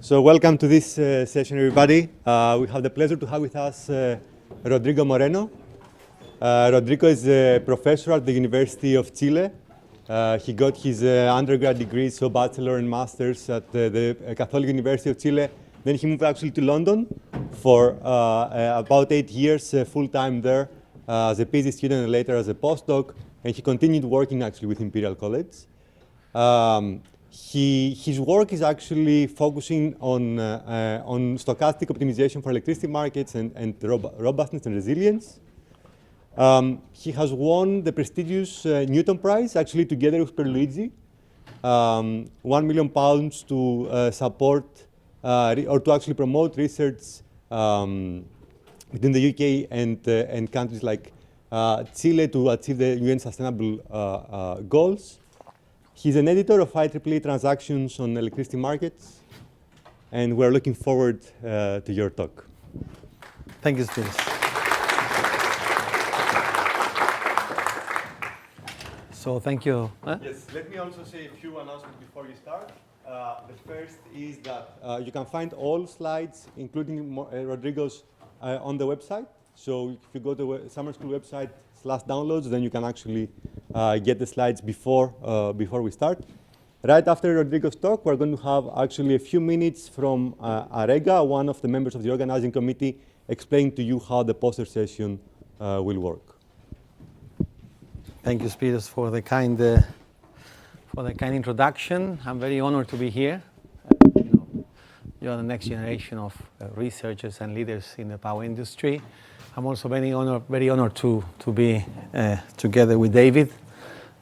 So welcome to this session, everybody. We have the pleasure to have with us Rodrigo Moreno. Rodrigo is a professor at the University of Chile. He got his undergrad degrees, so bachelor and master's at the Catholic University of Chile. Then he moved actually to London for about 8 years, full-time there as a PhD student and later as a postdoc. And he continued working actually with Imperial College. His work is actually focusing on stochastic optimization for electricity markets and robustness and resilience. He has won the prestigious Newton Prize, actually together with Pierluigi, £1 million to support or to actually promote research within the UK and countries like Chile to achieve the UN Sustainable Goals. He's an editor of IEEE Transactions on Electricity Markets, and we're looking forward to your talk. Thank you, Steve. So thank you. Yes, let me also say a few announcements before you start. The first is that you can find all slides, including Rodrigo's, on the website. So if you go to the summer school website /downloads, then you can actually get the slides before we start. Right after Rodrigo's talk, we're going to have actually a few minutes from Arega, one of the members of the organizing committee, explain to you how the poster session will work. Thank you, Spiros, for the kind introduction. I'm very honored to be here. You're the next generation of researchers and leaders in the power industry. I'm also very honored to be together with David.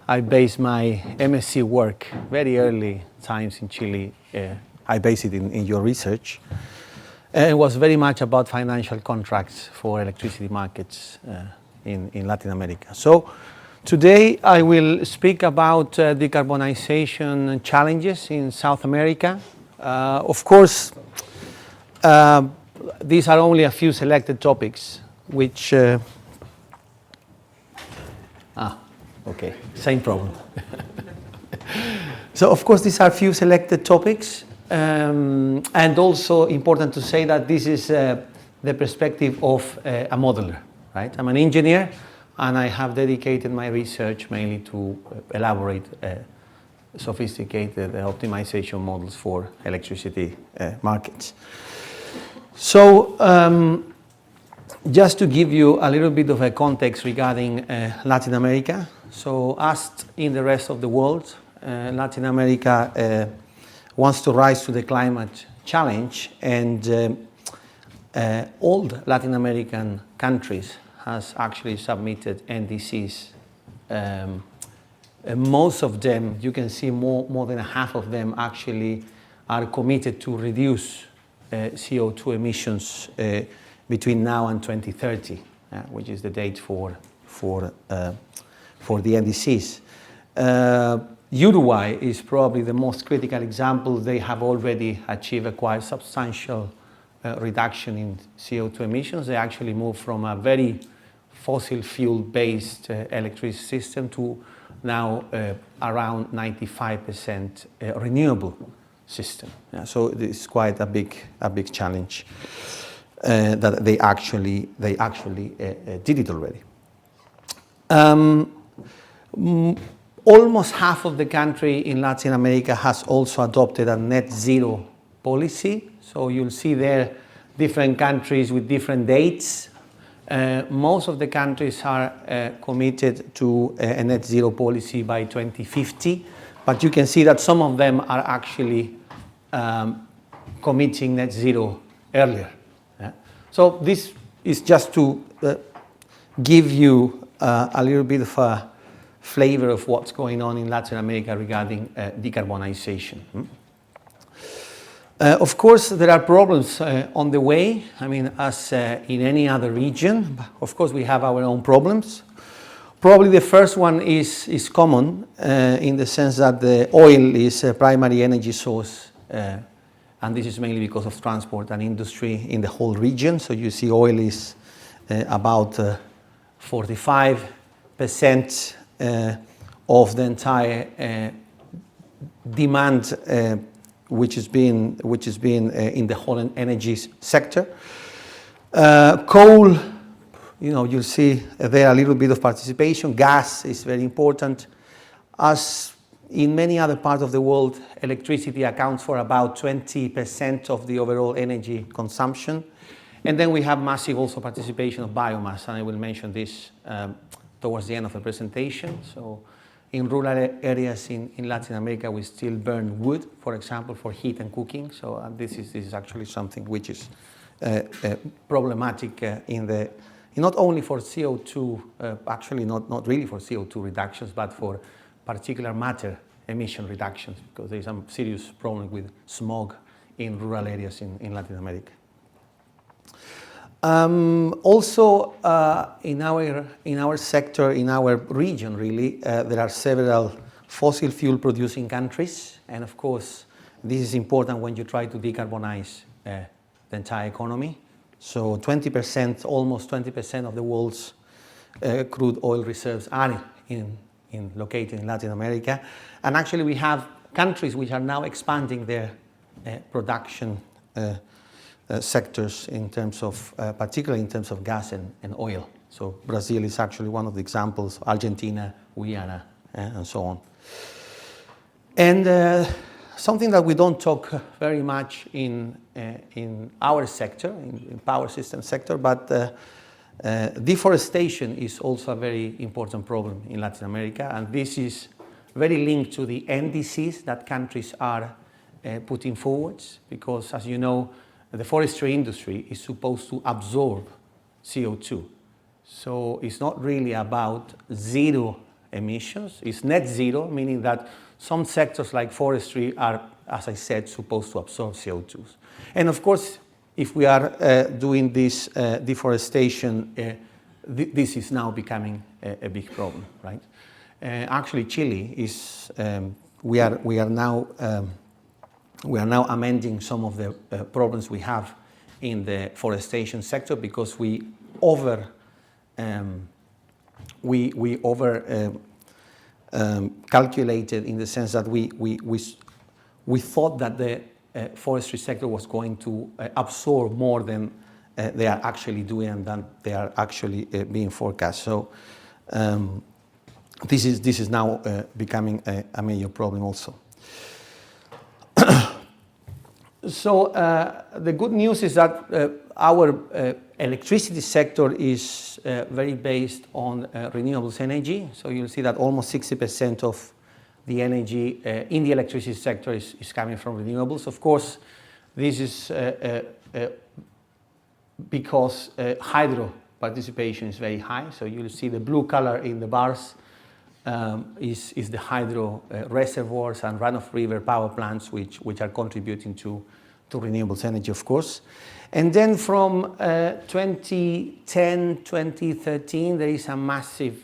I based my MSc work very early times in Chile. I based it in your research. And it was very much about financial contracts for electricity markets in Latin America. So today I will speak about decarbonization challenges in South America. Of course, these are only a few selected topics which, okay, same problem. So of course these are few selected topics, and also important to say that this is the perspective of a modeler, right? I'm an engineer and I have dedicated my research mainly to elaborate sophisticated optimization models for electricity markets. So just to give you a little bit of a context regarding Latin America. So as in the rest of the world, Latin America wants to rise to the climate challenge, and all Latin American countries has actually submitted NDCs. Most of them, you can see more than half of them actually are committed to reduce CO2 emissions between now and 2030, which is the date for the NDCs. Uruguay is probably the most critical example. They have already achieved a quite substantial reduction in CO2 emissions. They actually moved from a very fossil fuel-based electricity system to now around 95% renewable system. So it's quite a big challenge. That they actually did it already. Almost half of the country in Latin America has also adopted a net zero policy. So you'll see there different countries with different dates. Most of the countries are committed to a net zero policy by 2050, but you can see that some of them are actually committing net zero earlier. So this is just to give you a little bit of a flavor of what's going on in Latin America regarding decarbonization. Of course, there are problems on the way. I mean, as in any other region, of course, we have our own problems. Probably the first one is common in the sense that the oil is a primary energy source. And this is mainly because of transport and industry in the whole region. So you see oil is about 45% of the entire demand which has been in the whole energy sector. Coal, you'll see there a little bit of participation. Gas is very important. As in many other parts of the world, electricity accounts for about 20% of the overall energy consumption. And then we have massive also participation of biomass, and I will mention this towards the end of the presentation. So in rural areas in Latin America, we still burn wood, for example, for heat and cooking. So this is actually something which is problematic not only for CO2, actually not really for CO2 reductions, but for particular matter emission reductions, because there is some serious problem with smog in rural areas in Latin America. Also, in our sector, in our region, really, there are several fossil fuel producing countries, and of course, this is important when you try to decarbonize the entire economy. So 20%, almost 20% of the world's crude oil reserves are located in Latin America, and actually we have countries which are now expanding their production sectors in terms of, particularly in terms of gas and oil. So Brazil is actually one of the examples, Argentina, Guyana, and so on. And something that we don't talk very much in our sector, in power system sector, but deforestation is also a very important problem in Latin America, and this is very linked to the NDCs that countries are putting forward, because as you know, the forestry industry is supposed to absorb CO2. So it's not really about zero emissions, it's net zero, meaning that some sectors like forestry are, as I said, supposed to absorb CO2s. And of course, if we are doing this deforestation, this is now becoming a big problem, right? Actually, Chile is, we are now amending some of the problems we have in the forestation sector, because we calculated, in the sense that we thought that the forestry sector was going to absorb more than they are actually doing and than they are actually being forecast. So this is now becoming a major problem also. So the good news is that our electricity sector is very based on renewables energy. So you'll see that almost 60% of the energy in the electricity sector is coming from renewables. Of course, this is because hydro participation is very high. So you'll see the blue color in the bars is the hydro reservoirs and run-of river power plants which are contributing to renewables energy, of course. And then from 2010, 2013, there is a massive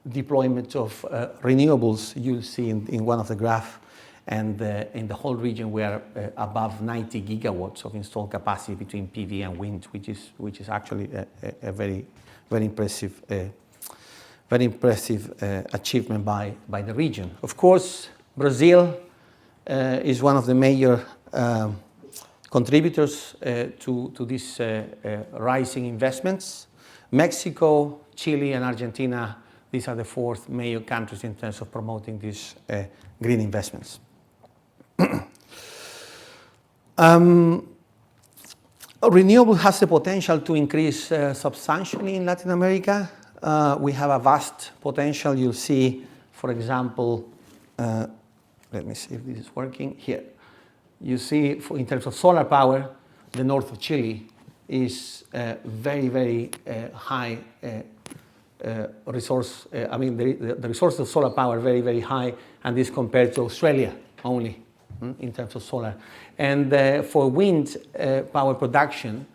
deployment of renewables. You'll see in one of the graphs, and in the whole region we are above 90 gigawatts of installed capacity between PV and wind, which is actually a very impressive achievement by the region. Of course, Brazil is one of the major contributors to these rising investments. Mexico, Chile, and Argentina, these are the fourth major countries in terms of promoting these green investments. Renewable has the potential to increase substantially in Latin America. We have a vast potential. You'll see, for example, let me see if this is working here. You see, in terms of solar power, the north of Chile is very, very high resource. I mean, the resources of solar power are very, very high, and this compared to Australia only in terms of solar. And for wind power production,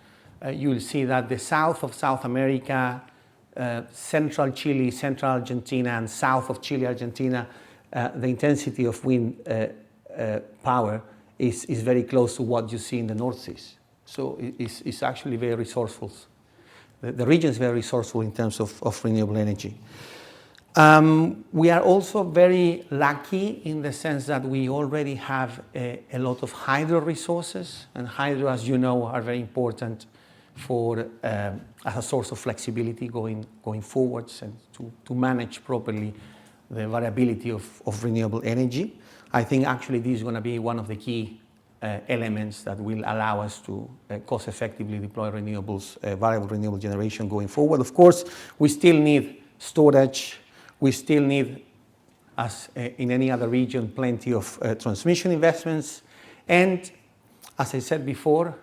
you'll see that the south of South America, central Chile, central Argentina, and south of Chile, Argentina, the intensity of wind power is very close to what you see in the North Seas. So it's actually very resourceful. The region is very resourceful in terms of renewable energy. We are also very lucky in the sense that we already have a lot of hydro resources, and hydro, as you know, are very important for as a source of flexibility going forwards and to manage properly the variability of renewable energy. I think actually this is going to be one of the key elements that will allow us to cost effectively deploy renewables, variable renewable generation going forward. Of course, we still need storage. We still need, as in any other region, plenty of transmission investments. And as I said before,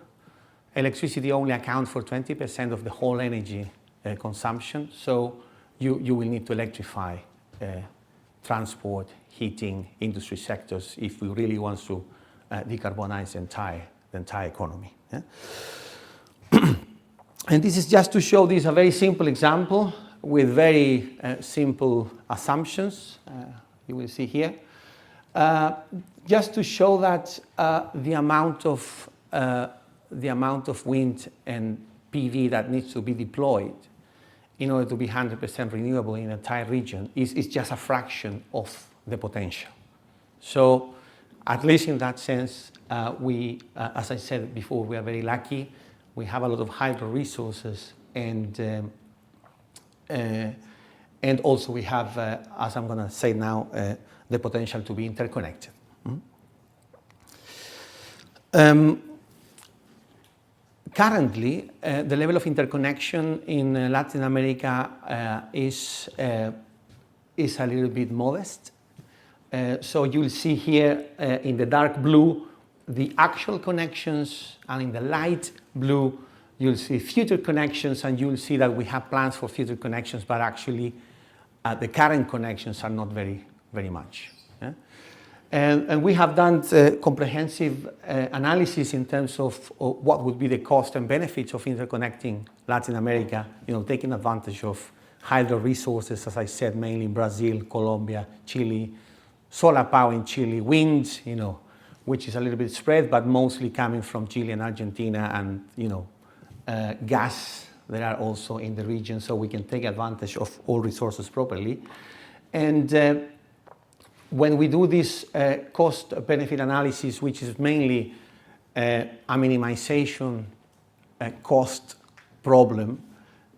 electricity only accounts for 20% of the whole energy consumption. So you will need to electrify transport, heating, industry sectors if we really want to decarbonize the entire economy. Yeah? And this is just to show this a very simple example with very simple assumptions, you will see here, just to show that the amount of wind and PV that needs to be deployed in order to be 100% renewable in the entire region is just a fraction of the potential. So, at least in that sense, we, as I said before, we are very lucky. We have a lot of hydro resources, and also we have, as I'm going to say now, the potential to be interconnected. Currently, the level of interconnection in Latin America is a little bit modest. So you'll see here in the dark blue the actual connections, and in the light blue you'll see future connections, and you'll see that we have plans for future connections, but actually the current connections are not very much. Yeah? And we have done comprehensive analysis in terms of what would be the cost and benefits of interconnecting Latin America, taking advantage of hydro resources, as I said, mainly in Brazil, Colombia, Chile, solar power in Chile, wind, which is a little bit spread, but mostly coming from Chile and Argentina, and, gas that are also in the region, so we can take advantage of all resources properly. And when we do this cost-benefit analysis, which is mainly a minimization cost problem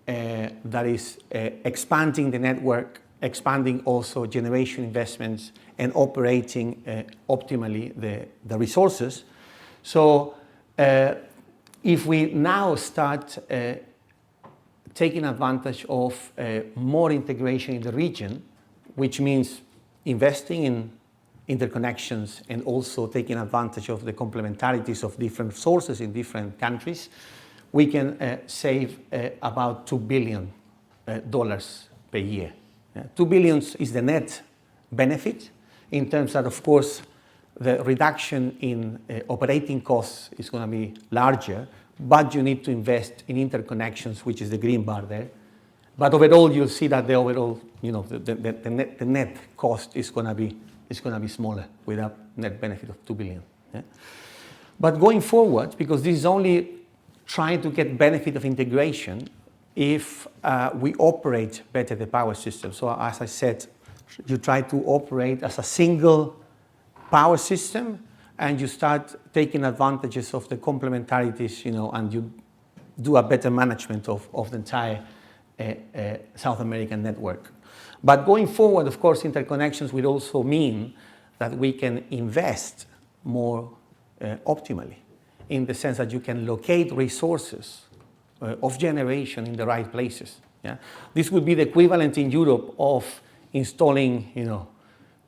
that is expanding the network, expanding also generation investments, and operating optimally the resources. So if we now start taking advantage of more integration in the region, which means investing in interconnections and also taking advantage of the complementarities of different sources in different countries, we can save about $2 billion per year. Yeah? $2 billion is the net benefit, in terms that, of course, the reduction in operating costs is going to be larger, but you need to invest in interconnections, which is the green bar there. But overall, you'll see that the overall, the net cost is going to be smaller with a net benefit of $2 billion. Yeah? But going forward, because this is only trying to get benefit of integration, if we operate better the power system. So as I said, you try to operate as a single power system, and you start taking advantages of the complementarities, and you do a better management of the entire South American network. But going forward, of course, interconnections will also mean that we can invest more optimally, in the sense that you can locate resources of generation in the right places. Yeah? This would be the equivalent in Europe of installing,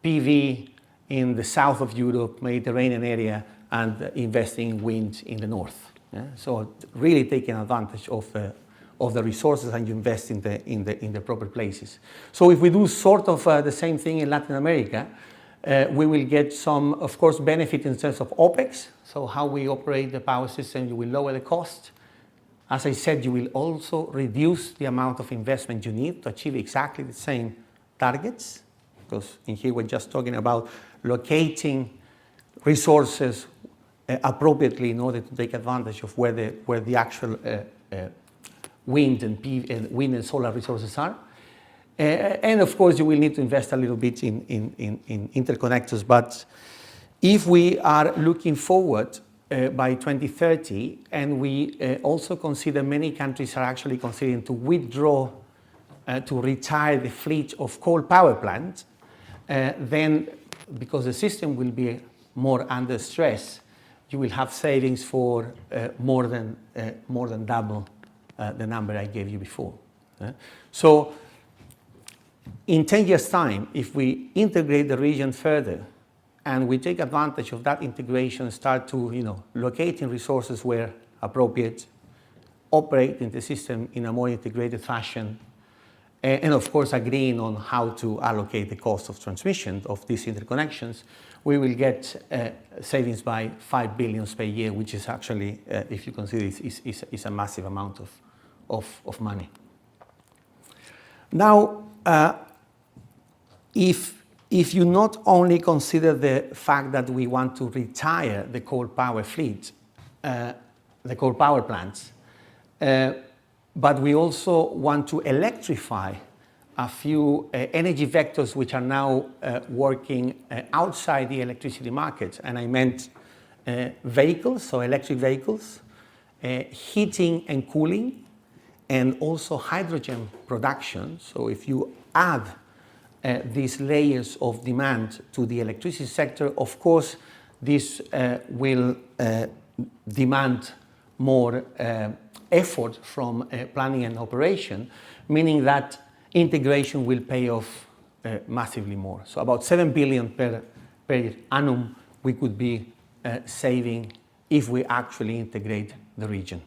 PV in the south of Europe, Mediterranean area, and investing in wind in the north. Yeah? So really taking advantage of the resources, and you invest in the proper places. So if we do sort of the same thing in Latin America, we will get some, of course, benefit in terms of OPEX. So how we operate the power system, you will lower the cost. As I said, you will also reduce the amount of investment you need to achieve exactly the same targets, because in here we're just talking about locating resources appropriately in order to take advantage of where the actual wind and solar resources are. And of course, you will need to invest a little bit in interconnectors. But if we are looking forward by 2030, and we also consider many countries are actually considering to withdraw, to retire the fleet of coal power plants, then because the system will be more under stress, you will have savings for more than double the number I gave you before. So in 10 years' time, if we integrate the region further and we take advantage of that integration, start to locating resources where appropriate, operating the system in a more integrated fashion, and of course agreeing on how to allocate the cost of transmission of these interconnections, we will get savings by 5 billion per year, which is actually, if you consider it, is a massive amount of money. Now, if you not only consider the fact that we want to retire the coal power fleet, the coal power plants, but we also want to electrify a few energy vectors which are now working outside the electricity market. And I meant vehicles, so electric vehicles, heating and cooling, and also hydrogen production. So if you add these layers of demand to the electricity sector, of course, this will demand more effort from planning and operation, meaning that integration will pay off massively more. So about 7 billion per annum we could be saving if we actually integrate the region.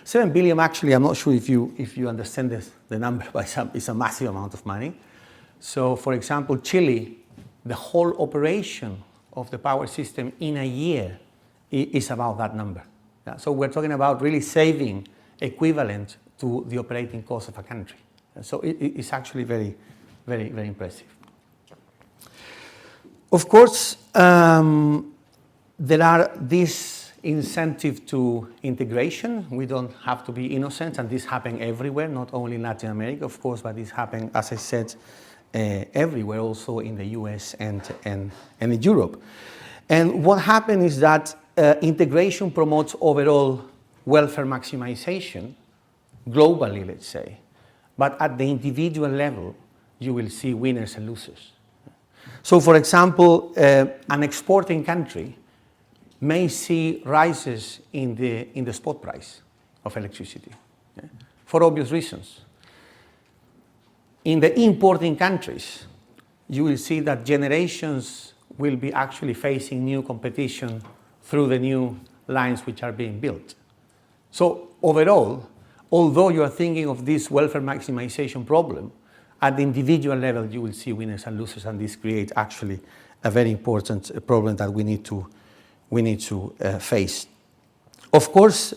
7 billion, actually, I'm not sure if you understand this, the number, but it's a massive amount of money. So, for example, Chile, the whole operation of the power system in a year is about that number. Yeah? So we're talking about really saving equivalent to the operating cost of a country. So it's actually very, very, very impressive. Of course, there are this incentive to integration. We don't have to be innocent, and this happens everywhere, not only in Latin America, of course, but this happens, as I said, everywhere, also in the US and in Europe. And what happened is that integration promotes overall welfare maximization, globally, let's say. But at the individual level, you will see winners and losers. So, for example, an exporting country may see rises in the spot price of electricity, for obvious reasons. In the importing countries, you will see that generations will be actually facing new competition through the new lines which are being built. So overall, although you are thinking of this welfare maximization problem, at the individual level you will see winners and losers, and this creates actually a very important problem that we need to face. Of course,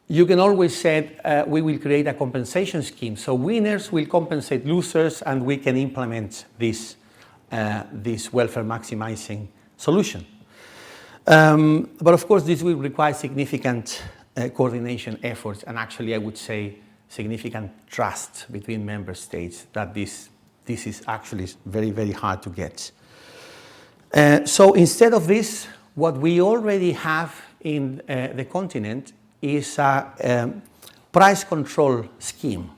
you can always say we will create a compensation scheme. So winners will compensate losers, and we can implement this welfare maximizing solution. But of course, this will require significant coordination efforts, and actually I would say significant trust between member states that this is actually very, very hard to get. So instead of this, what we already have in the continent is a price control scheme,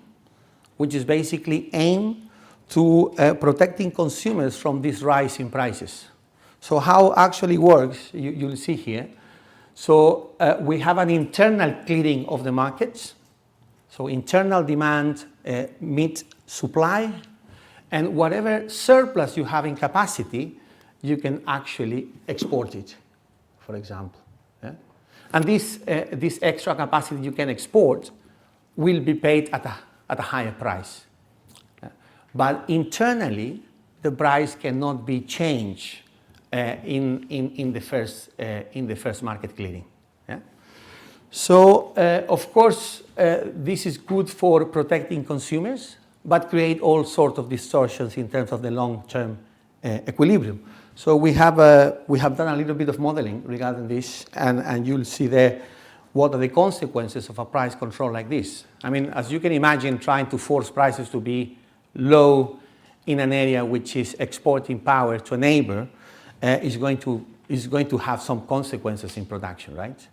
which is basically aimed to protecting consumers from this rise in prices. So how actually works, you'll see here. So we have an internal clearing of the markets. So internal demand meets supply, and whatever surplus you have in capacity, you can actually export it, for example. Yeah? And this extra capacity you can export will be paid at a higher price. Yeah? But internally, the price cannot be changed in the first market clearing. Yeah? So, of course, this is good for protecting consumers, but create all sorts of distortions in terms of the long-term equilibrium. So we have done a little bit of modeling regarding this, and you'll see there what are the consequences of a price control like this. I mean, as you can imagine, trying to force prices to be low in an area which is exporting power to a neighbor is going to have some consequences in production, right?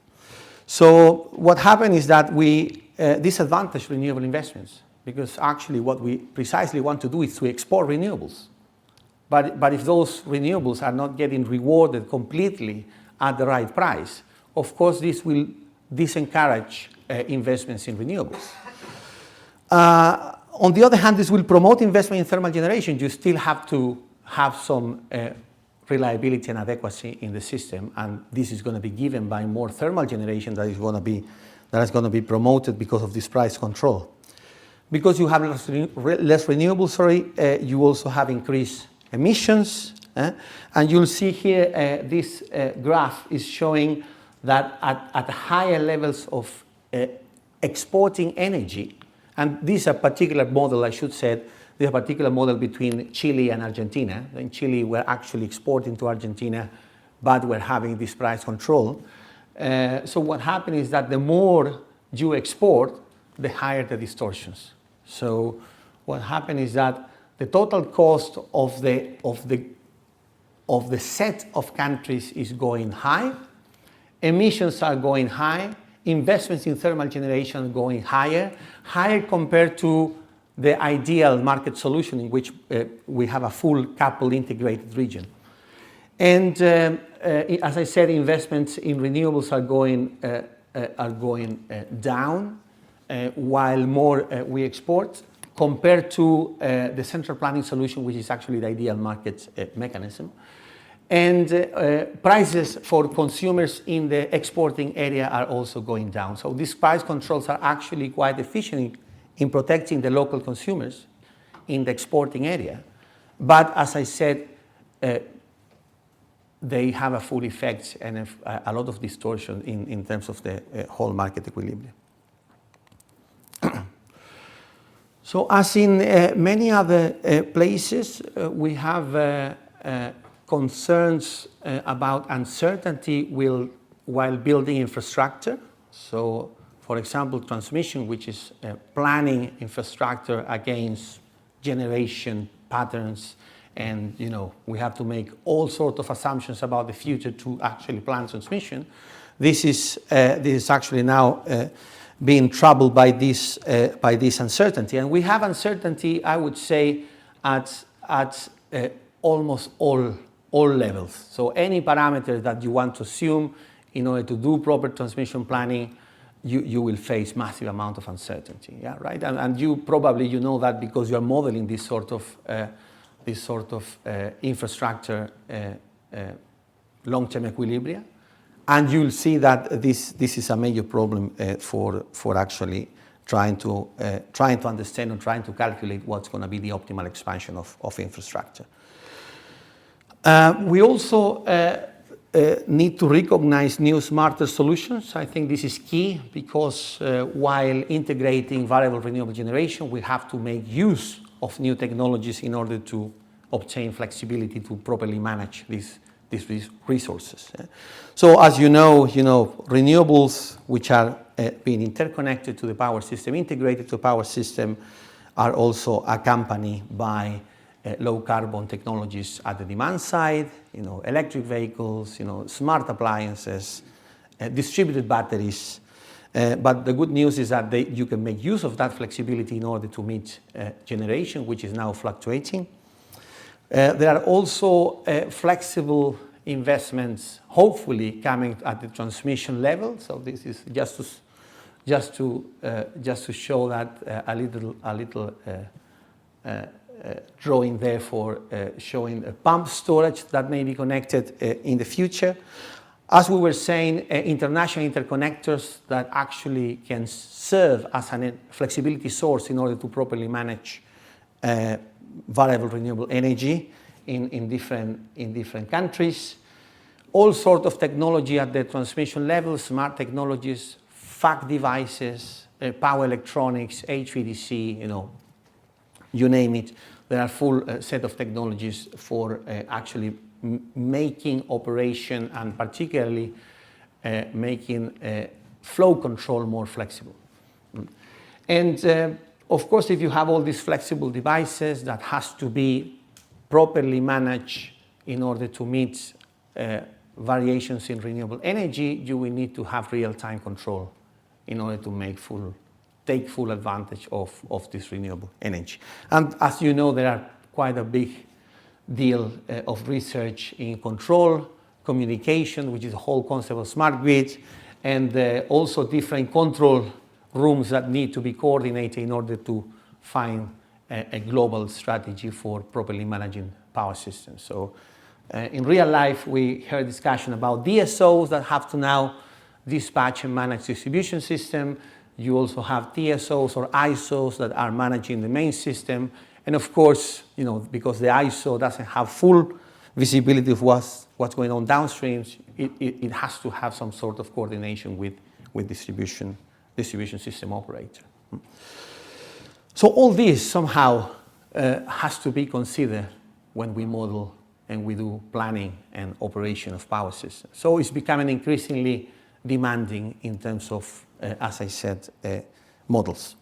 So what happened is that we disadvantaged renewable investments, because actually what we precisely want to do is to export renewables. But if those renewables are not getting rewarded completely at the right price, of course this will disencourage investments in renewables. On the other hand, this will promote investment in thermal generation. You still have to have some reliability and adequacy in the system, and this is going to be given by more thermal generation that is going to be promoted because of this price control. Because you have less renewables, you also have increased emissions, and you'll see here this graph is showing that at higher levels of exporting energy, and this is a particular model, I should say, this is a particular model between Chile and Argentina. In Chile, we're actually exporting to Argentina, but we're having this price control. So what happened is that the more you export, the higher the distortions. So what happened is that the total cost of the set of countries is going high, emissions are going high, investments in thermal generation are going higher compared to the ideal market solution in which we have a full coupled integrated region. And as I said, investments in renewables are going down while more we export, compared to the central planning solution, which is actually the ideal market mechanism. And prices for consumers in the exporting area are also going down. So these price controls are actually quite efficient in protecting the local consumers in the exporting area. But as I said, they have a full effect and a lot of distortion in terms of the whole market equilibrium. So as in many other places, we have concerns about uncertainty while building infrastructure. So, for example, transmission, which is planning infrastructure against generation patterns, and we have to make all sorts of assumptions about the future to actually plan transmission. This is actually now being troubled by this uncertainty, and we have uncertainty, I would say, at almost all levels. So any parameter that you want to assume in order to do proper transmission planning, you will face massive amount of uncertainty. Yeah, right. And you probably know that because you are modeling this sort of infrastructure long-term equilibria, and you'll see that this is a major problem for actually trying to understand and trying to calculate what's going to be the optimal expansion of infrastructure. We also need to recognize new smarter solutions. I think this is key because while integrating variable renewable generation, we have to make use of new technologies in order to obtain flexibility to properly manage these resources. So as you know, renewables which are being interconnected to the power system, integrated to the power system, are also accompanied by low carbon technologies at the demand side, electric vehicles, smart appliances, distributed batteries. But the good news is that you can make use of that flexibility in order to meet generation, which is now fluctuating. There are also flexible investments, hopefully coming at the transmission level. So this is just to show that a little drawing there for showing a pump storage that may be connected in the future. As we were saying, international interconnectors that actually can serve as a flexibility source in order to properly manage variable renewable energy in different countries. All sorts of technology at the transmission level, smart technologies, FAC devices, power electronics, HVDC, you name it. There are full set of technologies for actually making operation and particularly making flow control more flexible. And of course, if you have all these flexible devices that has to be properly managed in order to meet variations in renewable energy, you will need to have real-time control in order to take full advantage of this renewable energy. And as you know, there are quite a big deal of research in control, communication, which is the whole concept of smart grid, and also different control rooms that need to be coordinated in order to find a global strategy for properly managing power systems. So in real life, we heard discussion about DSOs that have to now dispatch and manage distribution system. You also have TSOs or ISOs that are managing the main system. And of course, because the ISO doesn't have full visibility of what's going on downstream, it has to have some sort of coordination with distribution system operator. So all this somehow has to be considered when we model and we do planning and operation of power systems. So it's becoming increasingly demanding in terms of, as I said, models.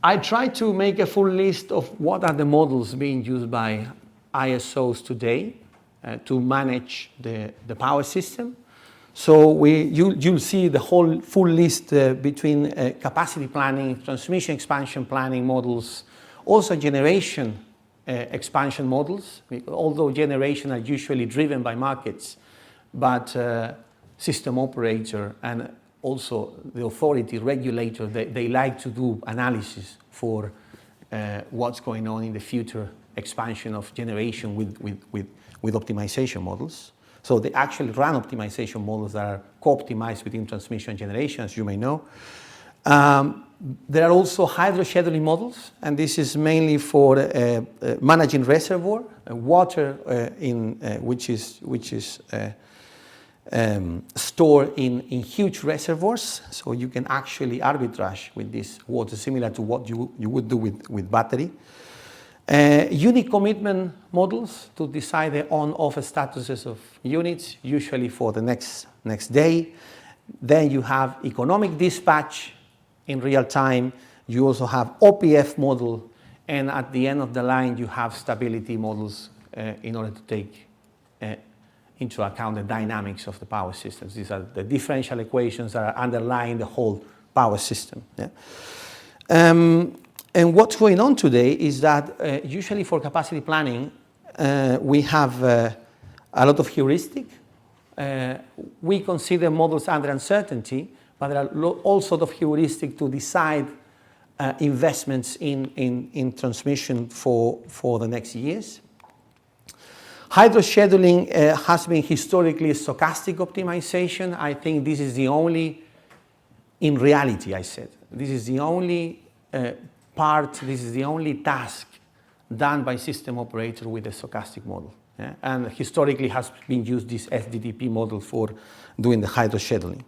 I tried to make a full list of what are the models being used by ISOs today to manage the power system. So you'll see the whole full list between capacity planning, transmission expansion planning models, also generation expansion models, although generation are usually driven by markets, but system operator and also the authority, regulator, they like to do analysis for what's going on in the future expansion of generation with optimization models. So they actually run optimization models that are co-optimized within transmission and generation, as you may know. There are also hydro-scheduling models, and this is mainly for managing reservoir, water which is stored in huge reservoirs. So you can actually arbitrage with this water, similar to what you would do with battery. Unit commitment models to decide the on-off statuses of units, usually for the next day. Then you have economic dispatch in real time. You also have OPF model, and at the end of the line you have stability models in order to take into account the dynamics of the power systems. These are the differential equations that are underlying the whole power system. Yeah? And what's going on today is that usually for capacity planning, we have a lot of heuristic. We consider models under uncertainty, but there are all sorts of heuristic to decide investments in transmission for the next years. Hydro scheduling has been historically stochastic optimization. I think this is the only, in reality I said, this is the only this is the only task done by system operator with a stochastic model. Yeah? And historically has been used this SDDP model for doing the hydro scheduling.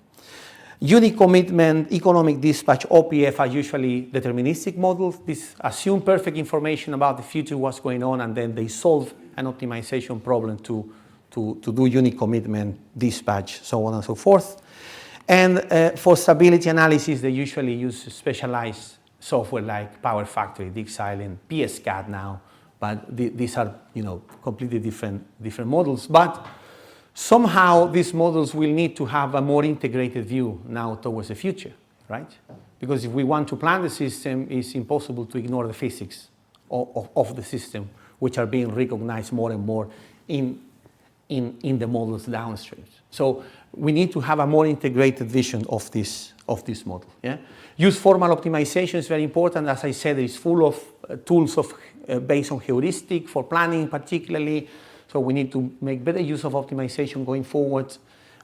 Unit commitment, economic dispatch, OPF are usually deterministic models. These assume perfect information about the future, what's going on, and then they solve an optimization problem to do unit commitment, dispatch, so on and so forth. And for stability analysis, they usually use specialized software like Power Factory, DigSilent, PSCAD now, but these are completely different models. But somehow these models will need to have a more integrated view now towards the future, right? Because if we want to plan the system, it's impossible to ignore the physics of the system, which are being recognized more and more in the models downstream. So we need to have a more integrated vision of this model. Yeah? Use formal optimization is very important. As I said, it's full of tools based on heuristic for planning particularly. So we need to make better use of optimization going forward.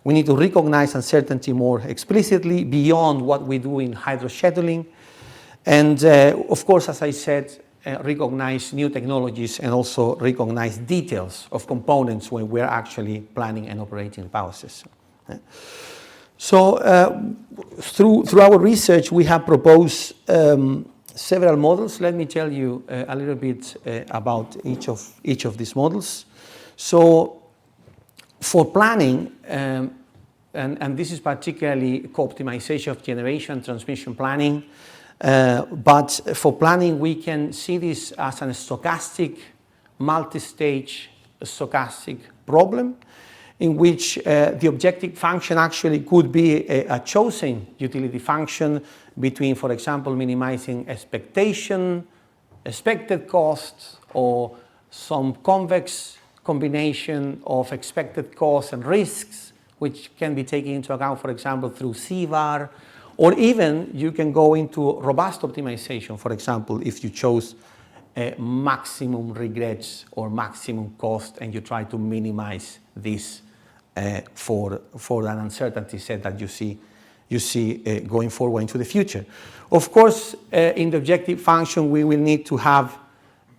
We need to recognize uncertainty more explicitly beyond what we do in hydro scheduling. And of course, as I said, recognize new technologies and also recognize details of components when we're actually planning and operating the power system. So through our research, we have proposed several models. Let me tell you a little bit about each of these models. So for planning, and this is particularly co-optimization of generation, transmission planning. But for planning, we can see this as a stochastic, multi-stage stochastic problem in which the objective function actually could be a chosen utility function between, for example, minimizing expected costs, or some convex combination of expected costs and risks, which can be taken into account, for example, through CVAR, or even you can go into robust optimization, for example, if you chose maximum regrets or maximum cost and you try to minimize this for an uncertainty set that you see going forward into the future. Of course, in the objective function, we will need to have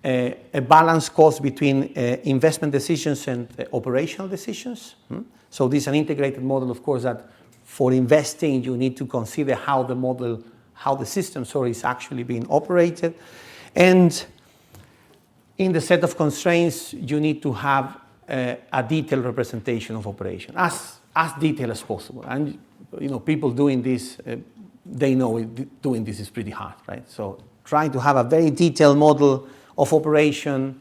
a balanced cost between investment decisions and operational decisions. So this is an integrated model, of course, that for investing, you need to consider how the system is actually being operated. And in the set of constraints, you need to have a detailed representation of operation, as detailed as possible. And people doing this, they know doing this is pretty hard, right? So trying to have a very detailed model of operation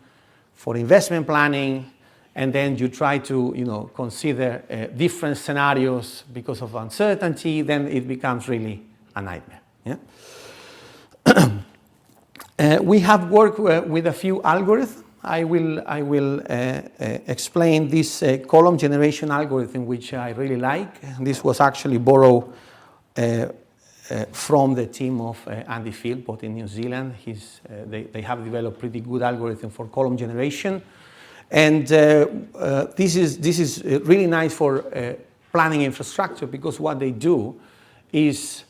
for investment planning, and then you try to consider different scenarios because of uncertainty, then it becomes really a nightmare. Yeah? We have worked with a few algorithms. I will explain this column generation algorithm, which I really like. This was actually borrowed from the team of Andy Philpott in New Zealand. They have developed pretty good algorithm for column generation. And this is really nice for planning infrastructure, because what they do is,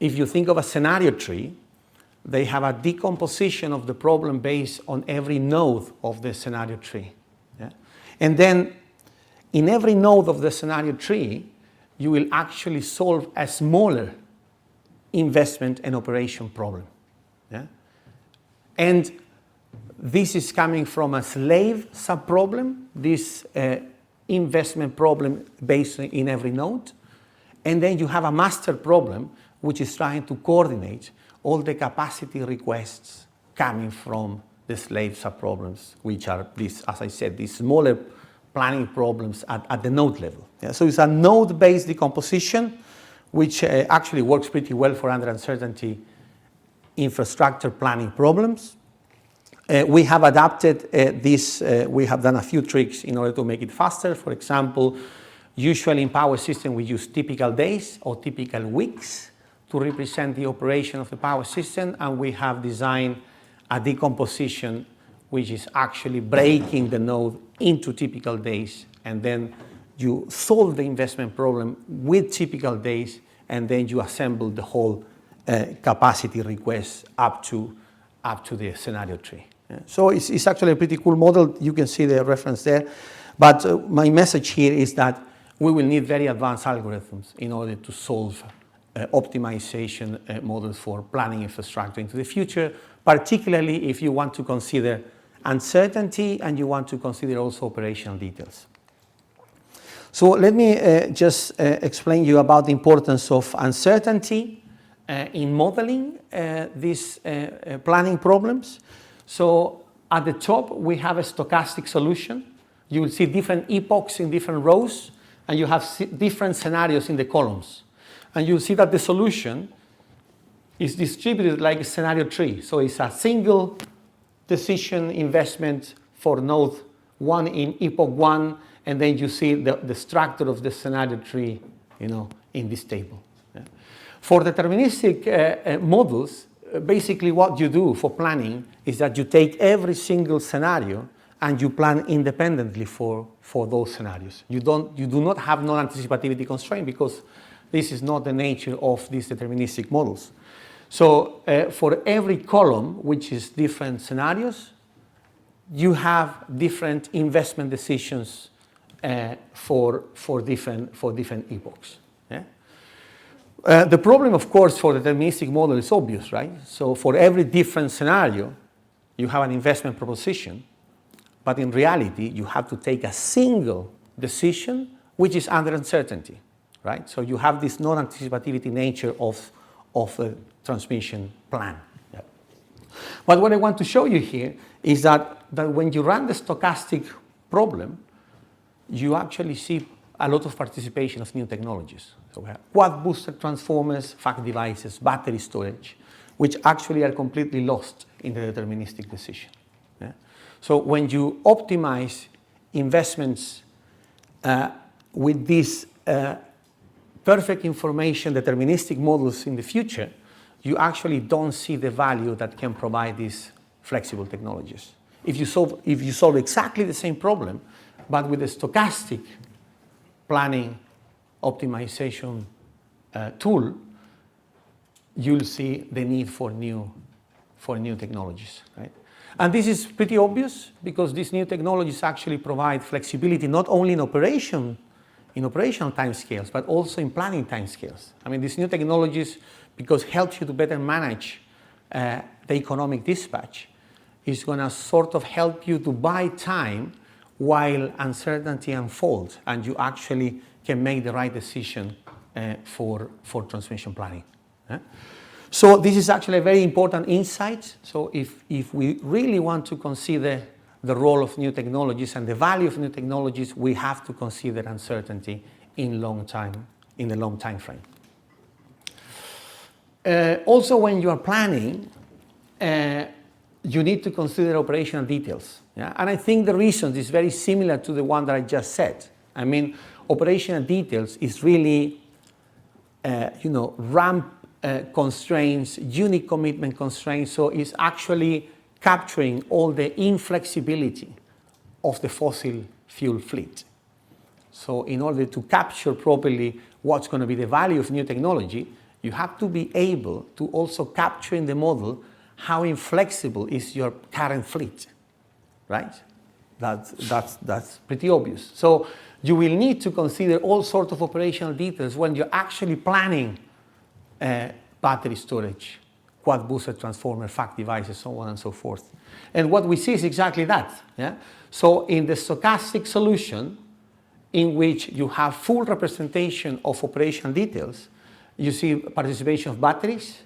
if you think of a scenario tree, they have a decomposition of the problem based on every node of the scenario tree. Yeah? And then in every node of the scenario tree, you will actually solve a smaller investment and operation problem. Yeah? And this is coming from a slave subproblem, this investment problem based in every node. And then you have a master problem, which is trying to coordinate all the capacity requests coming from the slave subproblems, which are these, as I said, these smaller planning problems at the node level. Yeah, so it's a node-based decomposition, which actually works pretty well for under uncertainty infrastructure planning problems. We have adapted this, we have done a few tricks in order to make it faster. For example, usually in power system we use typical days or typical weeks to represent the operation of the power system, and we have designed a decomposition which is actually breaking the node into typical days, and then you solve the investment problem with typical days, and then you assemble the whole capacity request up to the scenario tree. Yeah. So it's actually a pretty cool model. You can see the reference there. But my message here is that we will need very advanced algorithms in order to solve optimization models for planning infrastructure into the future, particularly if you want to consider uncertainty and you want to consider also operational details. So let me just explain you about the importance of uncertainty in modeling these planning problems. So at the top, we have a stochastic solution. You will see different epochs in different rows, and you have different scenarios in the columns. And you'll see that the solution is distributed like a scenario tree. So it's a single decision investment for node 1 in epoch 1, and then you see the structure of the scenario tree, in this table. Yeah. For deterministic models, basically what you do for planning is that you take every single scenario and you plan independently for those scenarios. You do not have non-anticipativity constraint, because this is not the nature of these deterministic models. So for every column, which is different scenarios, you have different investment decisions for different epochs. Yeah? The problem, of course, for the deterministic model is obvious, right? So for every different scenario, you have an investment proposition, but in reality, you have to take a single decision which is under uncertainty. right? So you have this non-anticipativity nature of a transmission plan. Yeah. But what I want to show you here is that when you run the stochastic problem, you actually see a lot of participation of new technologies. So we have quad booster transformers, fact devices, battery storage, which actually are completely lost in the deterministic decision. Yeah? So when you optimize investments with these perfect information deterministic models in the future, you actually don't see the value that can provide these flexible technologies. If you solve exactly the same problem, but with a stochastic planning optimization tool, you'll see the need for new technologies, right? And this is pretty obvious because these new technologies actually provide flexibility not only in operational timescales, but also in planning timescales. I mean, these new technologies, because helps you to better manage the economic dispatch, is going to sort of help you to buy time while uncertainty unfolds, and you actually can make the right decision for transmission planning. So this is actually a very important insight. So if we really want to consider the role of new technologies and the value of new technologies, we have to consider uncertainty in the long time frame. Also, when you are planning, you need to consider operational details. Yeah? And I think the reason is very similar to the one that I just said. I mean, operational details is really, ramp constraints, unit commitment constraints. So it's actually capturing all the inflexibility of the fossil fuel fleet. So in order to capture properly what's going to be the value of new technology, you have to be able to also capture in the model how inflexible is your current fleet, right? That's pretty obvious. So you will need to consider all sorts of operational details when you're actually planning battery storage, quad booster transformer, fact devices, so on and so forth. And what we see is exactly that. Yeah? So in the stochastic solution, in which you have full representation of operational details, you see participation of batteries,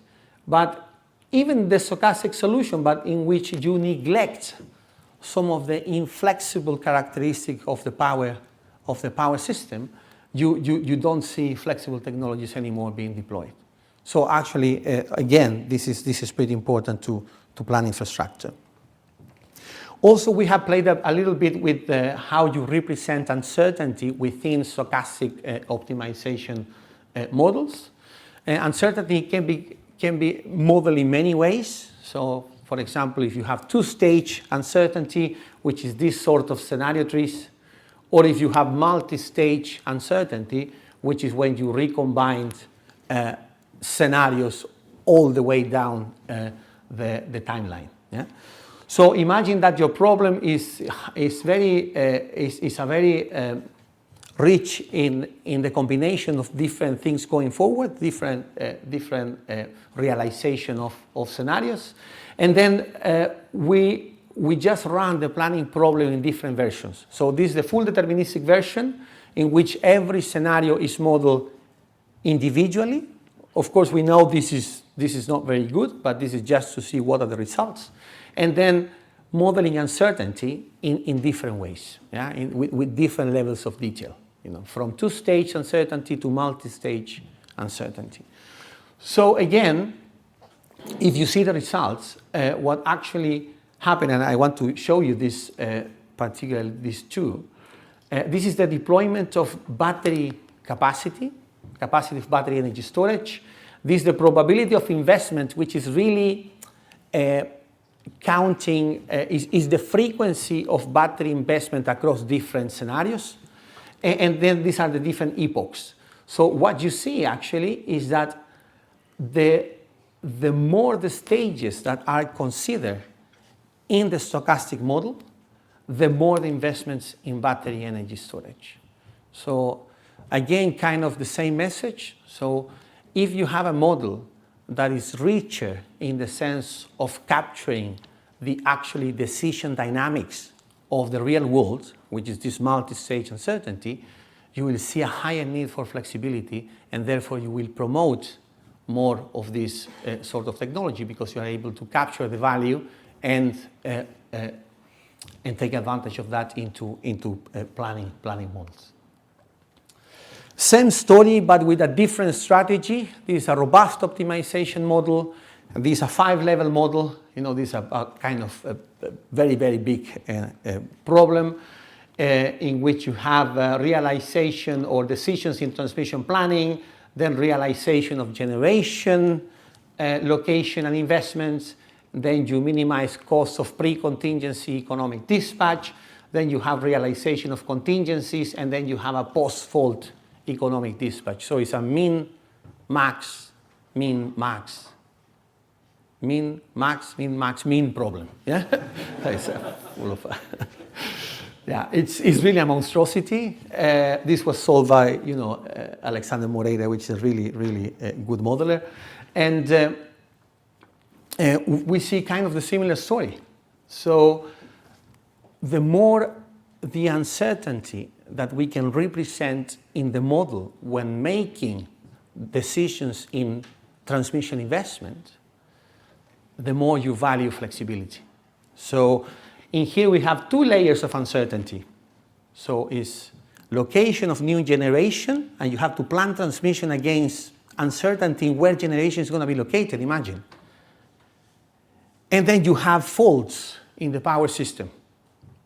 but even the stochastic solution, but in which you neglect some of the inflexible characteristics of the power system, you don't see flexible technologies anymore being deployed. So actually, again, this is pretty important to plan infrastructure. Also, we have played a little bit with how you represent uncertainty within stochastic optimization models. Uncertainty can be modeled in many ways. So, for example, if you have two-stage uncertainty, which is this sort of scenario trees, or if you have multi-stage uncertainty, which is when you recombine scenarios all the way down the timeline. Yeah? So imagine that your problem is a very rich in the combination of different things going forward, different realization of scenarios, and then we just run the planning problem in different versions. So this is the full deterministic version in which every scenario is modeled individually. Of course, we know this is not very good, but this is just to see what are the results. And then modeling uncertainty in different ways, yeah? with different levels of detail, from two-stage uncertainty to multi-stage uncertainty. So again, if you see the results, what actually happened, and I want to show you this, particularly these two, this is the deployment of battery capacity of battery energy storage. This is the probability of investment, which is really counting, is the frequency of battery investment across different scenarios. And then these are the different epochs. So what you see actually is that the more the stages that are considered in the stochastic model, the more the investments in battery energy storage. So again, kind of the same message. So if you have a model that is richer in the sense of capturing the actually decision dynamics of the real world, which is this multi-stage uncertainty, you will see a higher need for flexibility, and therefore you will promote more of this sort of technology because you are able to capture the value and take advantage of that into planning models. Same story, but with a different strategy. This is a robust optimization model. And this is a 5-level model. You know, this is a kind of a very, very big problem in which you have realization or decisions in transmission planning, then realization of generation, location and investments, then you minimize costs of pre-contingency economic dispatch, then you have realization of contingencies, and then you have a post-fault economic dispatch. So it's a min, max, min, max. Min, max, min, max, min problem. Yeah? Yeah, it's really a monstrosity. This was solved by, Alexander Moreira, which is a really, really good modeler. And we see kind of the similar story. So the more the uncertainty that we can represent in the model when making decisions in transmission investment, the more you value flexibility. So in here we have 2 layers of uncertainty. So it's location of new generation, and you have to plan transmission against uncertainty where generation is going to be located, imagine. And then you have faults in the power system.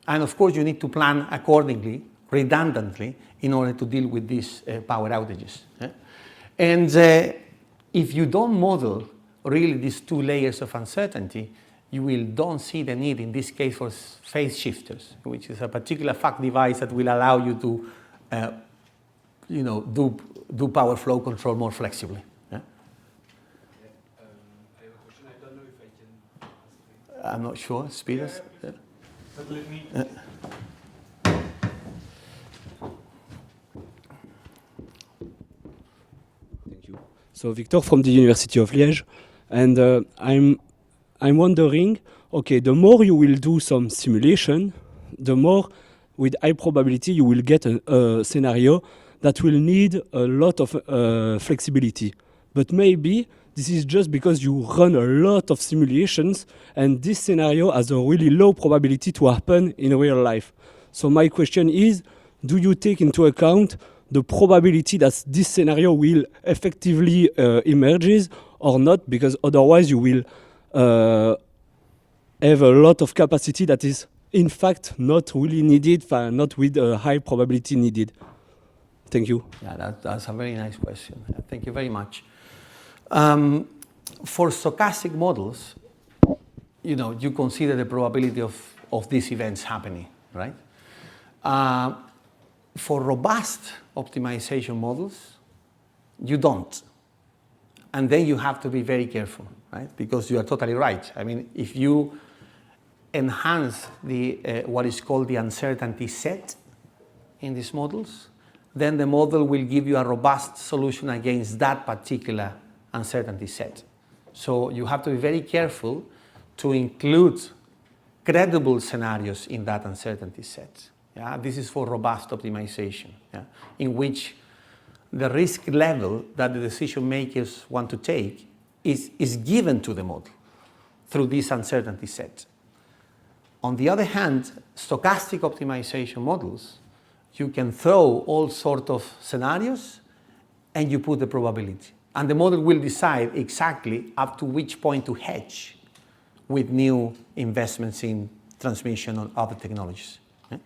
And of course you need to plan accordingly, redundantly, in order to deal with these power outages. And if you don't model really these 2 layers of uncertainty, you don't see the need, in this case, for phase shifters, which is a particular fact device that will allow you to do power flow control more flexibly. Yeah? I have a question. I don't know if I can ask it. I'm not sure. Speeders? Yeah. But let me... Thank you. So Victor from the University of Liège, and I'm wondering, okay, the more you will do some simulation, the more with high probability you will get a scenario that will need a lot of flexibility. But maybe this is just because you run a lot of simulations and this scenario has a really low probability to happen in real life. So my question is, do you take into account the probability that this scenario will effectively emerges or not? Because otherwise you will have a lot of capacity that is in fact not really needed, not with a high probability needed. Thank you. Yeah, that's a very nice question. Thank you very much. For stochastic models, you consider the probability of these events happening, right? For robust optimization models, you don't. And then you have to be very careful, right? Because you are totally right. I mean, if you enhance the what is called the uncertainty set in these models, then the model will give you a robust solution against that particular uncertainty set. So you have to be very careful to include credible scenarios in that uncertainty set. Yeah? This is for robust optimization, yeah? In which the risk level that the decision makers want to take is given to the model through this uncertainty set. On the other hand, stochastic optimization models, you can throw all sorts of scenarios and you put the probability. And the model will decide exactly up to which point to hedge with new investments in transmission or other technologies. Yeah?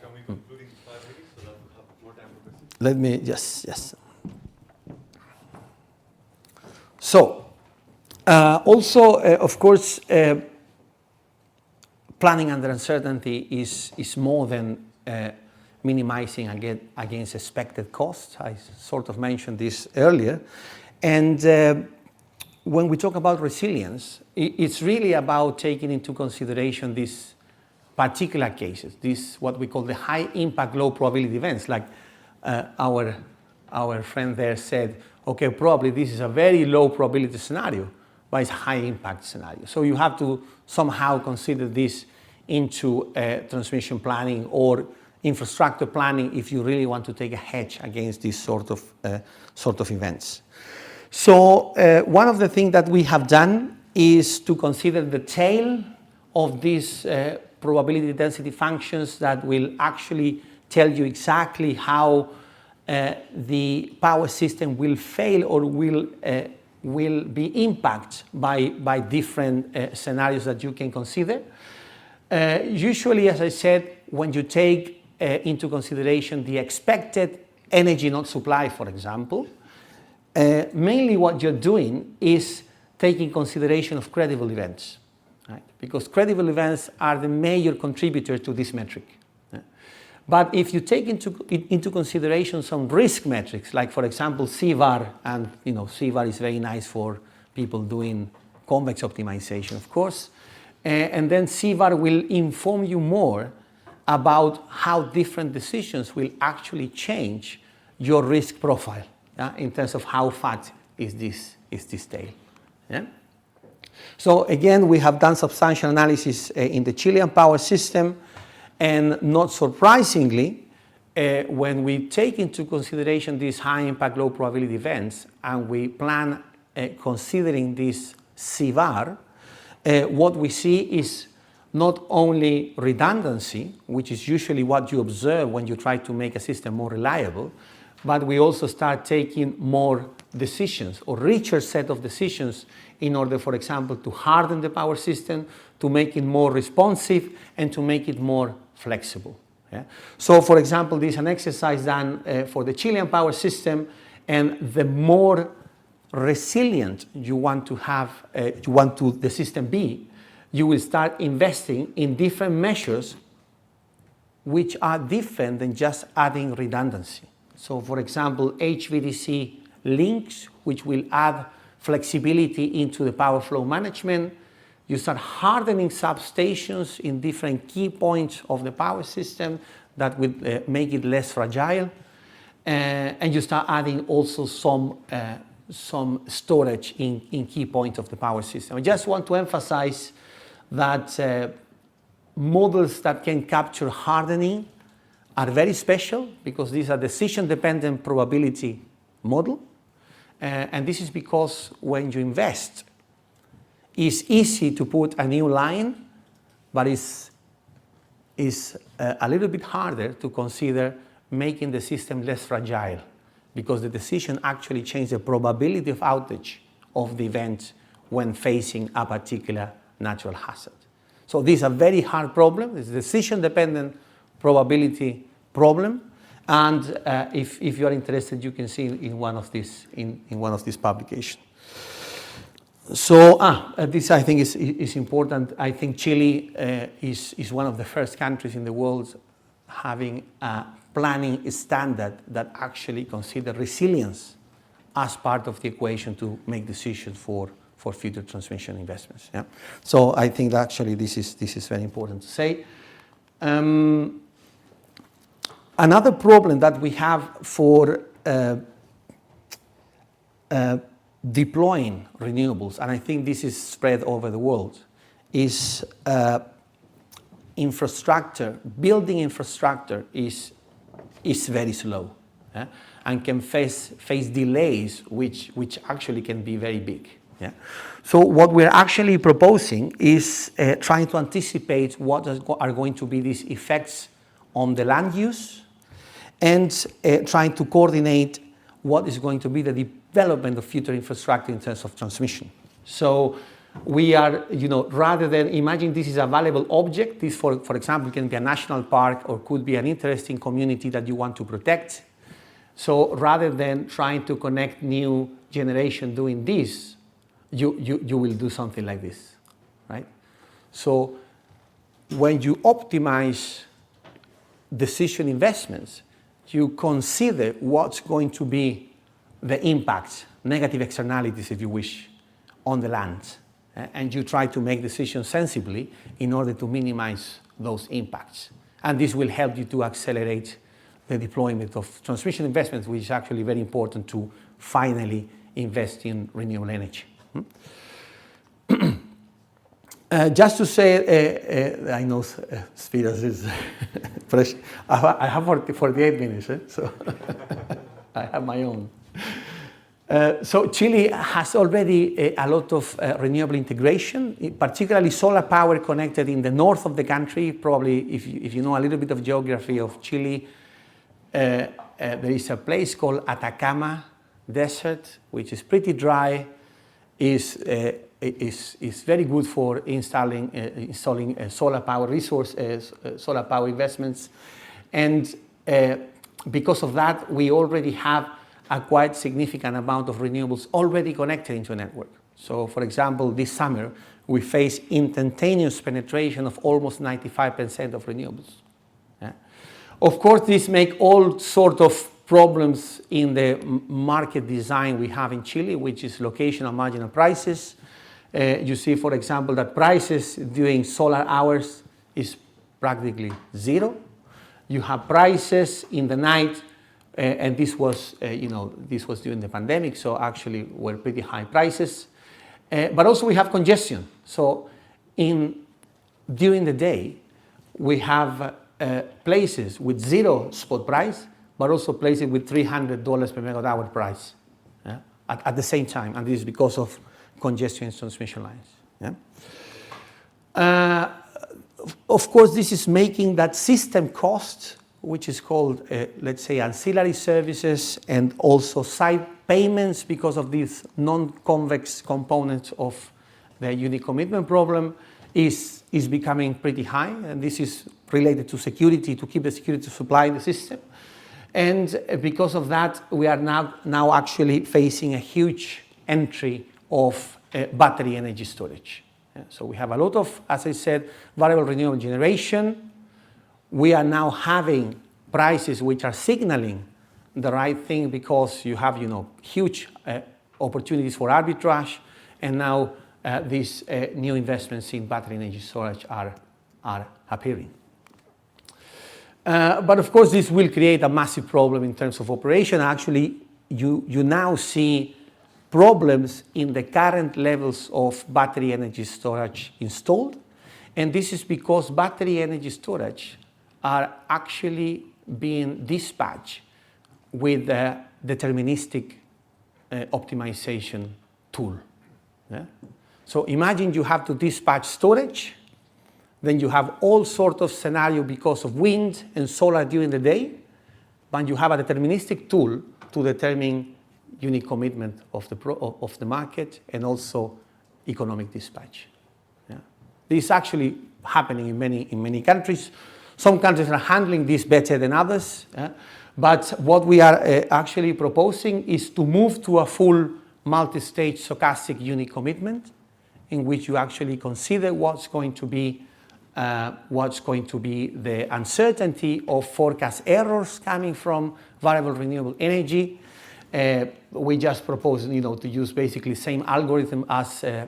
Can we conclude in 5 minutes so that we have more time for questions? Let me, yes. So, also, of course, planning under uncertainty is more than minimizing against expected costs. I sort of mentioned this earlier. And when we talk about resilience, it's really about taking into consideration these particular cases, these what we call the high impact, low probability events, like our friend there said, okay, probably this is a very low probability scenario, but it's a high impact scenario. So you have to somehow consider this into transmission planning or infrastructure planning if you really want to take a hedge against these sort of events. So one of the things that we have done is to consider the tail of these probability density functions that will actually tell you exactly how the power system will fail or will be impacted by different scenarios that you can consider. Usually, as I said, when you take into consideration the expected energy not supply, for example, mainly what you're doing is taking consideration of credible events, right? Because credible events are the major contributor to this metric. But if you take into consideration some risk metrics, like for example CVAR, and CVAR is very nice for people doing convex optimization, of course, and then CVAR will inform you more about how different decisions will actually change your risk profile in terms of how fat is this tail. Yeah? So again, we have done substantial analysis in the Chilean power system. And not surprisingly, when we take into consideration these high impact, low probability events, and we plan considering this CVAR, what we see is not only redundancy, which is usually what you observe when you try to make a system more reliable, but we also start taking more decisions or richer set of decisions in order, for example, to harden the power system, to make it more responsive, and to make it more flexible. Yeah? So, for example, this is an exercise done for the Chilean power system, and the more resilient you want to have, the system be, you will start investing in different measures which are different than just adding redundancy. So, for example, HVDC links, which will add flexibility into the power flow management. You start hardening substations in different key points of the power system that will make it less fragile. And you start adding also some storage in key points of the power system. I just want to emphasize that models that can capture hardening are very special because these are decision-dependent probability model. And this is because when you invest, it's easy to put a new line, but it's a little bit harder to consider making the system less fragile because the decision actually changes the probability of outage of the event when facing a particular natural hazard. So this is a very hard problem. It's a decision-dependent probability problem. And if you are interested, you can see in one of these publications. So this I think is important. I think Chile is one of the first countries in the world having a planning standard that actually consider resilience as part of the equation to make decisions for future transmission investments. Yeah? So I think that actually this is very important to say. Another problem that we have for deploying renewables, and I think this is spread over the world, is infrastructure. Building infrastructure is very slow and can face delays which actually can be very big. Yeah? So what we're actually proposing is trying to anticipate what are going to be these effects on the land use and trying to coordinate what is going to be the development of future infrastructure in terms of transmission. So we are, rather than imagine this is a valuable object, this, for example, can be a national park or could be an interesting community that you want to protect. So rather than trying to connect new generation doing this, you will do something like this, right? So when you optimize decision investments, you consider what's going to be the impacts, negative externalities, if you wish, on the land. And you try to make decisions sensibly in order to minimize those impacts. And this will help you to accelerate the deployment of transmission investments, which is actually very important to finally invest in renewable energy. Just to say, I know Spiros is fresh. I have 48 minutes, so I have my own. So Chile has already a lot of renewable integration, particularly solar power connected in the north of the country. Probably if you know a little bit of geography of Chile, there is a place called Atacama Desert, which is pretty dry, is very good for installing solar power solar power investments. And because of that, we already have a quite significant amount of renewables already connected into a network. So for example, this summer, we face instantaneous penetration of almost 95% of renewables. Yeah. Of course, this makes all sort of problems in the market design we have in Chile, which is locational marginal prices. You see, for example, that prices during solar hours is practically zero. You have prices in the night, and this was, this was during the pandemic, so actually were pretty high prices. But also we have congestion. So during the day, we have places with zero spot price, but also places with $300 per megawatt hour price, yeah, at the same time, and this is because of congestion in transmission lines. Yeah? Of course, this is making that system cost, which is called, let's say, ancillary services and also side payments because of these non-convex components of the unique commitment problem, is becoming pretty high, and this is related to security, to keep the security supply in the system. And because of that, we are now actually facing a huge entry of battery energy storage. Yeah, so we have a lot of, as I said, variable renewable generation. We are now having prices which are signaling the right thing because you have, huge opportunities for arbitrage, and now these new investments in battery energy storage are appearing. But of course, this will create a massive problem in terms of operation. Actually, you now see problems in the current levels of battery energy storage installed. And this is because battery energy storage are actually being dispatched with a deterministic optimization tool. Yeah? So imagine you have to dispatch storage, then you have all sorts of scenarios because of wind and solar during the day, but you have a deterministic tool to determine unique commitment of the market and also economic dispatch. Yeah. This is actually happening in many countries. Some countries are handling this better than others, yeah? But what we are actually proposing is to move to a full multi-stage stochastic unique commitment in which you actually consider what's going to be the uncertainty of forecast errors coming from variable renewable energy. We just propose, to use basically same algorithm as a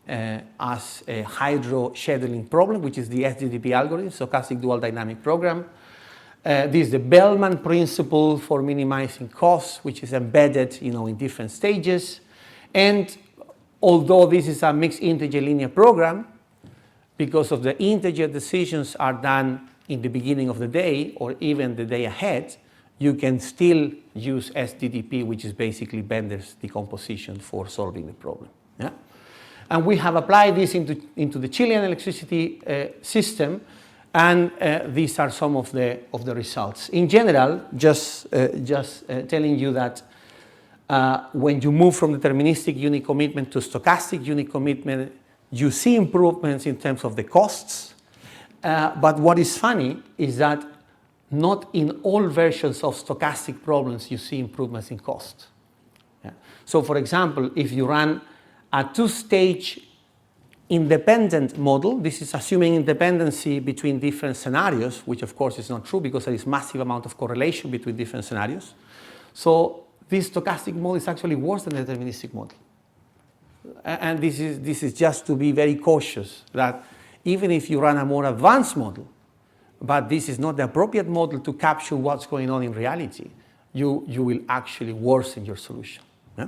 hydro scheduling problem, which is the SDDP algorithm, stochastic dual dynamic program. This is the Bellman principle for minimizing costs, which is embedded, in different stages. And although this is a mixed integer linear program, because of the integer decisions are done in the beginning of the day or even the day ahead, you can still use SDDP, which is basically Bender's decomposition for solving the problem. Yeah? And we have applied this into the Chilean electricity system, and these are some of the results. In general, just telling you that when you move from deterministic unit commitment to stochastic unit commitment, you see improvements in terms of the costs. But what is funny is that not in all versions of stochastic problems you see improvements in cost. Yeah. So for example, if you run a two-stage independent model, this is assuming independency between different scenarios, which of course is not true because there is massive amount of correlation between different scenarios. So this stochastic model is actually worse than the deterministic model. And this is just to be very cautious that even if you run a more advanced model, but this is not the appropriate model to capture what's going on in reality, you will actually worsen your solution. Yeah?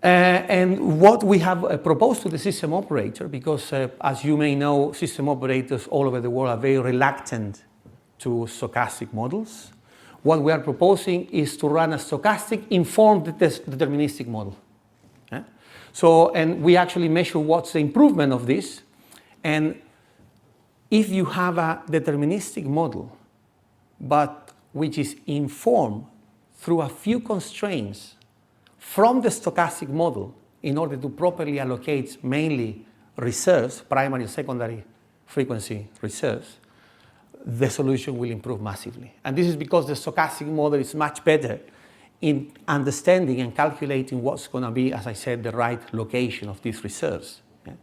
And what we have proposed to the system operator, because as you may know, system operators all over the world are very reluctant to stochastic models. What we are proposing is to run a stochastic informed deterministic model. Yeah? So, and we actually measure what's the improvement of this. And if you have a deterministic model, but which is informed through a few constraints from the stochastic model in order to properly allocate mainly reserves, primary and secondary frequency reserves, the solution will improve massively. And this is because the stochastic model is much better in understanding and calculating what's going to be, as I said, the right location of these reserves. Yeah?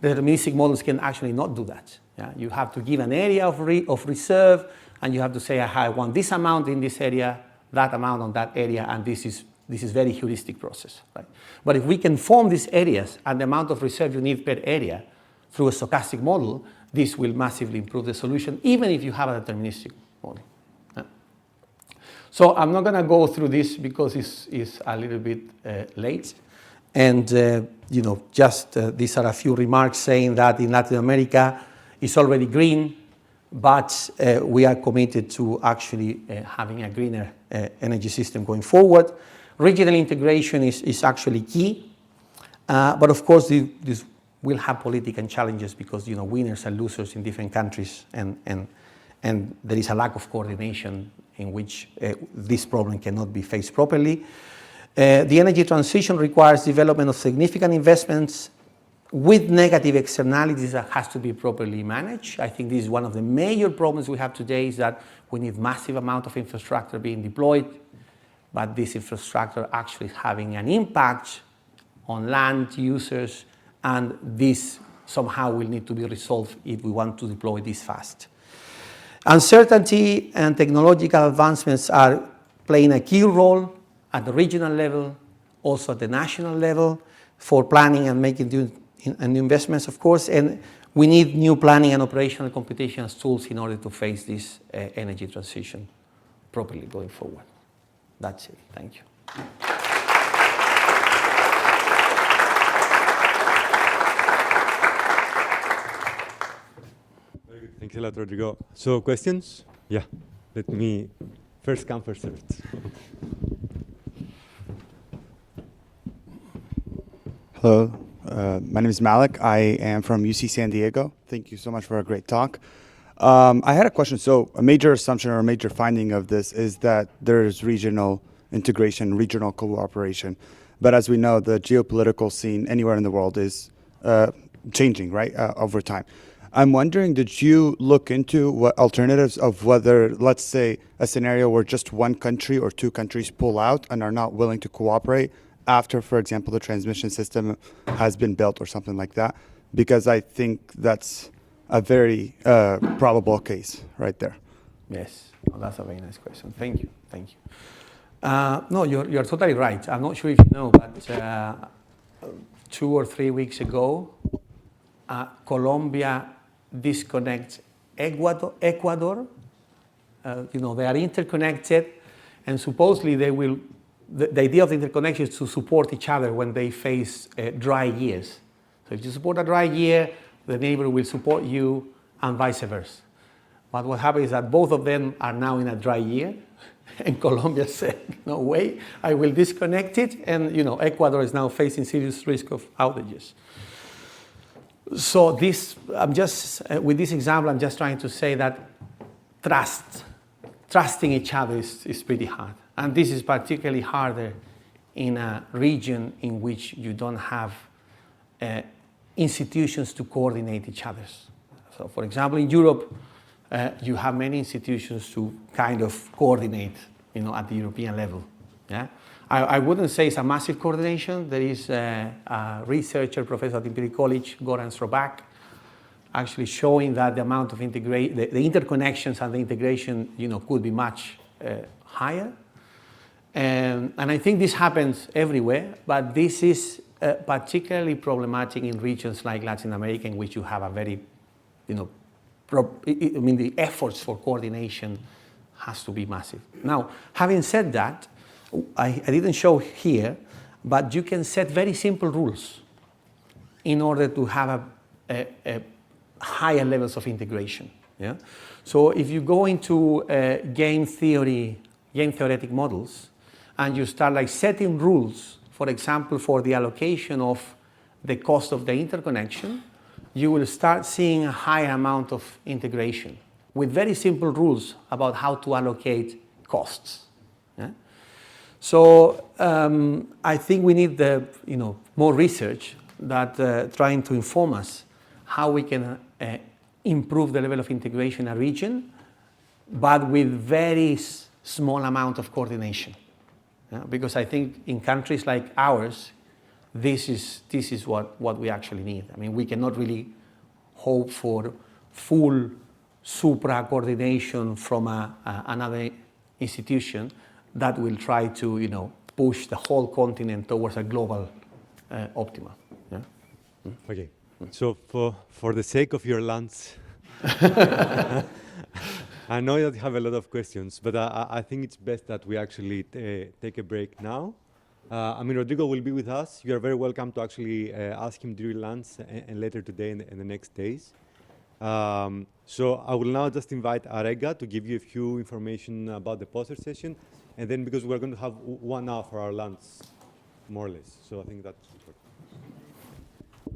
The deterministic models can actually not do that. Yeah? You have to give an area of reserve, and you have to say, I want this amount in this area, that amount on that area, and this is very heuristic process. Right? But if we can form these areas and the amount of reserve you need per area through a stochastic model, this will massively improve the solution, even if you have a deterministic model. Yeah. So I'm not going to go through this because it's a little bit late. And these are a few remarks saying that in Latin America it's already green, but we are committed to actually having a greener energy system going forward. Regional integration is actually key, but of course this will have political challenges because winners and losers in different countries, and there is a lack of coordination in which this problem cannot be faced properly. The energy transition requires development of significant investments with negative externalities that has to be properly managed. I think this is one of the major problems we have today, is that we need massive amount of infrastructure being deployed, but this infrastructure actually is having an impact on land users, and this somehow will need to be resolved if we want to deploy this fast. Uncertainty and technological advancements are playing a key role at the regional level, also at the national level, for planning and making new investments, of course, and we need new planning and operational computational tools in order to face this energy transition properly going forward. That's it. Thank you. Very good. Thanks a lot, Rodrigo. So questions? Yeah. Let me first come, first served. Hello, my name is Malik. I am from UC San Diego. Thank you so much for a great talk. I had a question. So a major assumption or a major finding of this is that there's regional integration, regional cooperation. But as we know, the geopolitical scene anywhere in the world is changing, right, over time. I'm wondering, did you look into what alternatives of whether, let's say, a scenario where just one country or two countries pull out and are not willing to cooperate after, for example, the transmission system has been built or something like that? Because I think that's a very probable case right there. Yes, well, that's a very nice question. Thank you. Thank you. No, you're totally right. I'm not sure if you know, but 2 or 3 weeks ago, Colombia disconnects Ecuador. They are interconnected, and supposedly they will. The idea of the interconnection is to support each other when they face dry years. So if you support a dry year, the neighbor will support you, and vice versa. But what happens is that both of them are now in a dry year, and Colombia said, no way, I will disconnect it, and Ecuador is now facing serious risk of outages. So with this example, I'm just trying to say that trusting each other is pretty hard. And this is particularly harder in a region in which you don't have institutions to coordinate each other. So for example, in Europe, you have many institutions to kind of coordinate, at the European level. Yeah? I wouldn't say it's a massive coordination. There is a researcher, professor at Imperial College, Goran Srobak, actually showing that the amount of the interconnections and the integration, could be much higher. And I think this happens everywhere, but this is particularly problematic in regions like Latin America, in which you have a very, the efforts for coordination has to be massive. Now, having said that, I didn't show here, but you can set very simple rules in order to have a higher levels of integration. Yeah? So if you go into game theoretic models, and you start like setting rules, for example, for the allocation of the cost of the interconnection, you will start seeing a higher amount of integration with very simple rules about how to allocate costs. Yeah? So I think we need more research that trying to inform us how we can improve the level of integration in a region, but with very small amount of coordination. Yeah? Because I think in countries like ours, this is what we actually need. I mean, we cannot really hope for full supra coordination from another institution that will try to push the whole continent towards a global optima. Yeah? Okay. So for the sake of your lunch, I know that you have a lot of questions, but I think it's best that we actually take a break now. I mean, Rodrigo will be with us. You are very welcome to actually ask him during lunch and later today and the next days. So I will now just invite Arega to give you a few information about the poster session, and then because we're going to have 1 hour for our lunch, more or less. So I think that's important.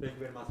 Thank you very much.